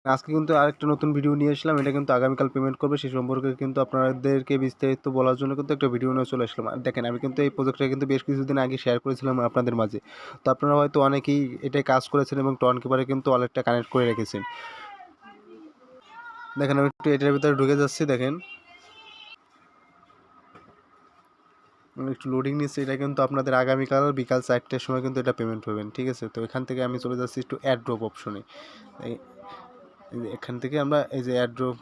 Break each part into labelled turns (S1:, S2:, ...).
S1: আজকে কিন্তু আরেকটা নতুন ভিডিও নিয়ে আসলাম। এটা কিন্তু আগামীকাল পেমেন্ট করবে সে সম্পর্কে কিন্তু আপনাদেরকে বিস্তারিত বলার জন্য কিন্তু একটা ভিডিও নিয়ে চলে আসলাম। আর দেখেন আমি কিন্তু এই প্রজেক্টটা কিন্তু বেশ কিছুদিন আগে শেয়ার করেছিলাম আপনাদের মাঝে। তো আপনারা হয়তো অনেকেই এটায় কাজ করেছেন এবং টনকিপারে কিন্তু ওয়ালেটটা কানেক্ট করে রেখেছেন। দেখেন আমি একটু এটার ভিতরে ঢুকে যাচ্ছি দেখেন। একটু লোডিং নিচ্ছে। এটা কিন্তু আপনাদের আগামীকাল বিকাল ৪টার সময় কিন্তু এটা পেমেন্ট পাবেন। ঠিক আছে? তো এখান থেকে আমি চলে যাচ্ছি একটু এয়ার ড্রপ অপশনে। এই এখান থেকে আমরা এই যে এয়ার ড্রপ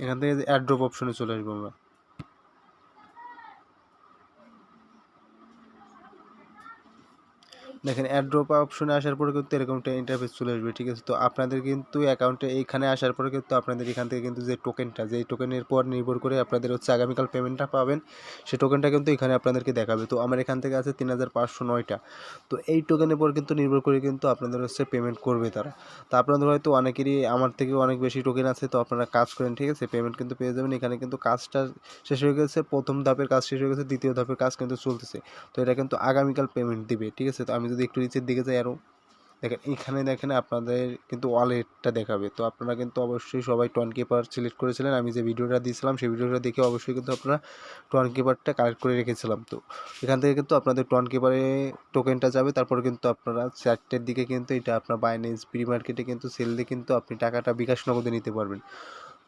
S1: এখান থেকে যে এয়ার ড্রপ অপশনে চলে আসবো আমরা। দেখেন অ্যাড্রপ অপশনে আসার পরে কিন্তু এরকম একটা ইন্টারফেস চলে আসবে। ঠিক আছে? তো আপনাদের কিন্তু অ্যাকাউন্টে এইখানে আসার পরে কিন্তু আপনাদের এখান থেকে কিন্তু যে টোকেনটা, যেই টোকেনের পর নির্ভর করে আপনাদের হচ্ছে আগামীকাল পেমেন্টটা পাবেন, সেই টোকেনটা কিন্তু এখানে আপনাদেরকে দেখাবে। তো আমার এখান থেকে আছে ৩৫০৯টা। তো এই টোকেনের উপর কিন্তু নির্ভর করে কিন্তু আপনাদের হচ্ছে পেমেন্ট করবে তারা। তো আপনাদের হয়তো অনেকেরই আমার থেকেও অনেক বেশি টোকেন আছে, তো আপনারা কাজ করেন। ঠিক আছে? পেমেন্ট কিন্তু পেয়ে যাবেন। এখানে কিন্তু কাজটা শেষ হয়ে গেছে, প্রথম ধাপের কাজ শেষ হয়ে গেছে, দ্বিতীয় ধাপের কাজ কিন্তু চলতেছে। তো এটা কিন্তু আগামীকাল পেমেন্ট দিবে। ঠিক আছে? তো আমি যদি একটু নিচের দিকে যাই আরও, দেখেন এখানে দেখেন আপনাদের কিন্তু ওয়ালেটটা দেখাবে। তো আপনারা কিন্তু অবশ্যই সবাই টোকেন সিলেক্ট করেছিলেন। আমি যে ভিডিওটা দিয়েছিলাম সেই ভিডিওটা দেখে অবশ্যই কিন্তু আপনারা টোকেনটা কালেক্ট করে রেখেছিলাম। তো এখান থেকে কিন্তু আপনাদের টোকেনে টোকেনটা যাবে। তারপরে কিন্তু আপনারা ৪টের দিকে কিন্তু এটা আপনার বাইন্যান্স প্রি মার্কেটে কিন্তু সেল দিয়ে কিন্তু আপনি টাকাটা বিকাশ নগদে নিতে পারবেন।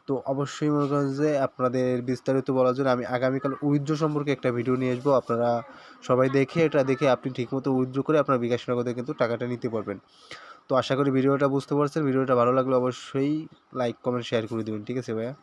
S1: তো অবশ্যই মনে করেন যে আপনাদের বিস্তারিত বলার জন্য আমি আগামীকাল উইথড্র সম্পর্কে একটা ভিডিও নিয়ে আসবো। আপনারা সবাই দেখে এটা দেখে আপনি ঠিকমতো উইথড্র করে আপনার বিকাশ নগদে কিন্তু টাকাটা নিতে পারবেন। তো আশা করি ভিডিওটা বুঝতে পারছেন। ভিডিওটা ভালো লাগলে অবশ্যই লাইক, কমেন্ট, শেয়ার করে দেবেন। ঠিক আছে ভাইয়া?